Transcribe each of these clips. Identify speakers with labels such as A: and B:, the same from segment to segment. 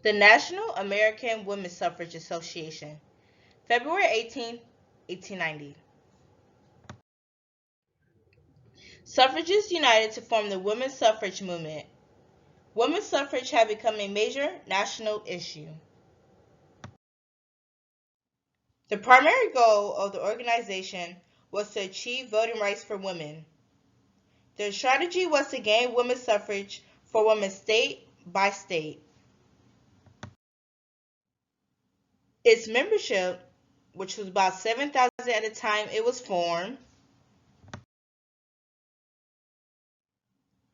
A: The National American Women's Suffrage Association, February 18, 1890. Suffragists united to form the women's suffrage movement. Women's suffrage had become a major national issue. The primary goal of the organization was to achieve voting rights for women. Their strategy was to gain women's suffrage for women state by state. Its membership, which was about 7,000 at the time it was formed,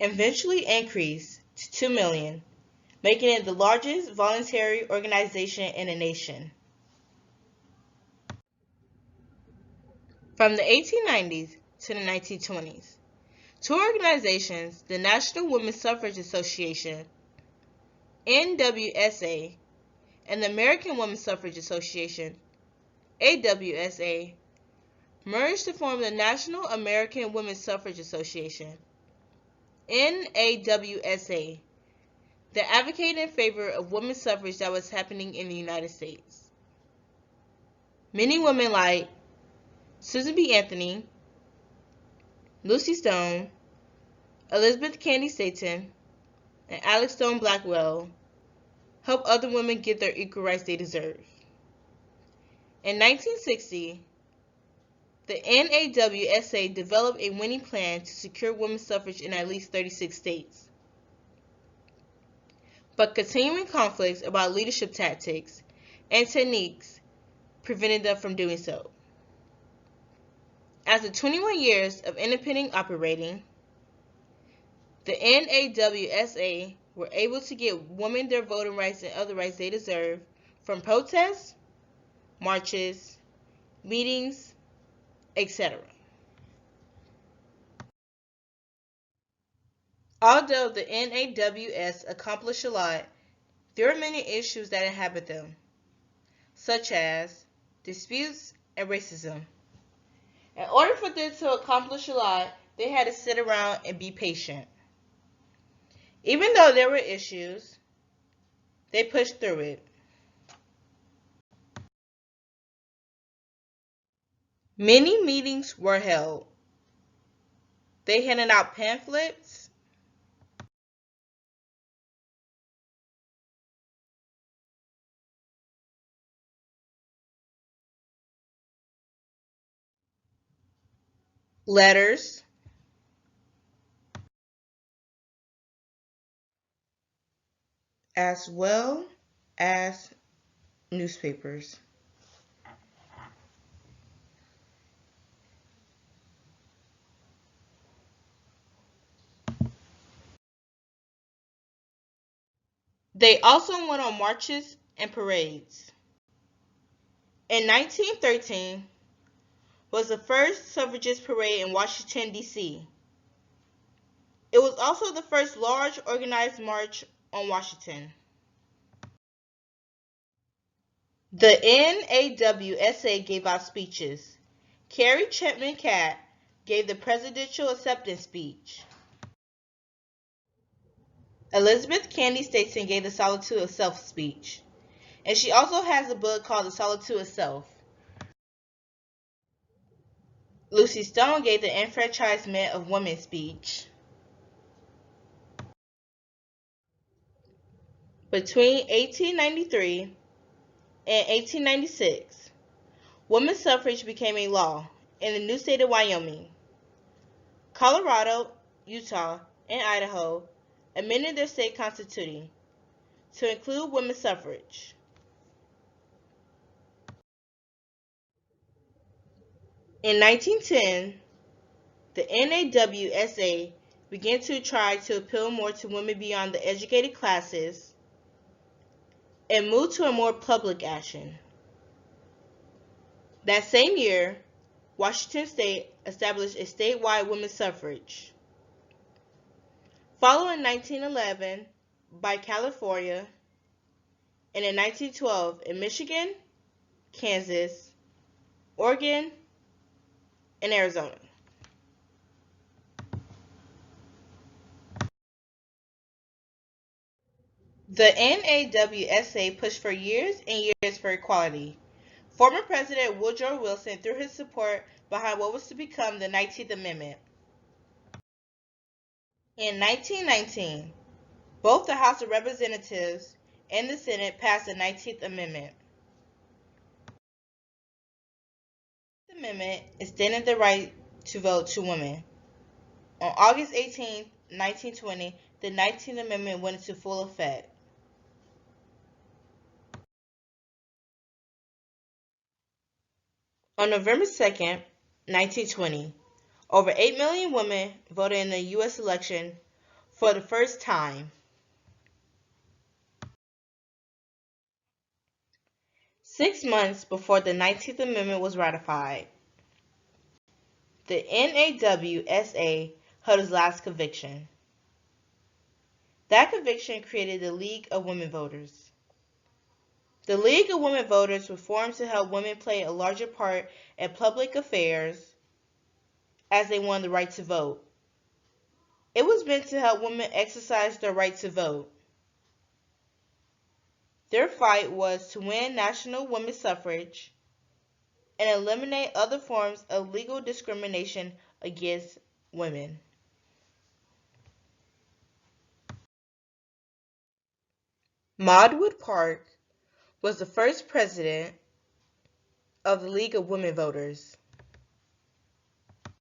A: eventually increased to 2 million, making it the largest voluntary organization in the nation. From the 1890s to the 1920s, two organizations, the National Women's Suffrage Association, NWSA, and the American Women's Suffrage Association, AWSA, merged to form the National American Women's Suffrage Association, NAWSA, that advocated in favor of women's suffrage that was happening in the United States. Many women like Susan B. Anthony, Lucy Stone, Elizabeth Cady Stanton, and Alex Stone Blackwell help other women get their equal rights they deserve. In 1960, the NAWSA developed a winning plan to secure women's suffrage in at least 36 states. But continuing conflicts about leadership tactics and techniques prevented them from doing so. After 21 years of independent operating, the NAWSA were able to get women their voting rights and other rights they deserve from protests, marches, meetings, etc. Although the NAWS accomplished a lot, there are many issues that inhabit them, such as disputes and racism. In order for them to accomplish a lot, they had to sit around and be patient. Even though there were issues, they pushed through it. Many meetings were held. They handed out pamphlets, letters, as well as newspapers. They also went on marches and parades. In 1913 was the first suffragist parade in Washington, D.C. It was also the first large organized march on Washington. The NAWSA gave out speeches. Carrie Chapman Catt gave the presidential acceptance speech. Elizabeth Cady Stanton gave the Solitude of Self speech. And she also has a book called The Solitude of Self. Lucy Stone gave the Enfranchisement of Women speech. Between 1893 and 1896, women's suffrage became a law in the new state of Wyoming. Colorado, Utah, and Idaho amended their state constitution to include women's suffrage. In 1910, the NAWSA began to try to appeal more to women beyond the educated classes and moved to a more public action. That same year, Washington State established a statewide women's suffrage. Followed in 1911 by California, and in 1912 in Michigan, Kansas, Oregon, and Arizona. The NAWSA pushed for years and years for equality. Former President Woodrow Wilson threw his support behind what was to become the 19th Amendment. In 1919, both the House of Representatives and the Senate passed the 19th Amendment. The amendment extended the right to vote to women. On August 18, 1920, the 19th Amendment went into full effect. On November 2nd, 1920, over 8 million women voted in the U.S. election for the first time. 6 months before the 19th Amendment was ratified, the NAWSA held its last conviction. That conviction created the League of Women Voters. The League of Women Voters was formed to help women play a larger part in public affairs as they won the right to vote. It was meant to help women exercise their right to vote. Their fight was to win national women's suffrage and eliminate other forms of legal discrimination against women. Maud Wood Park was the first president of the League of Women Voters.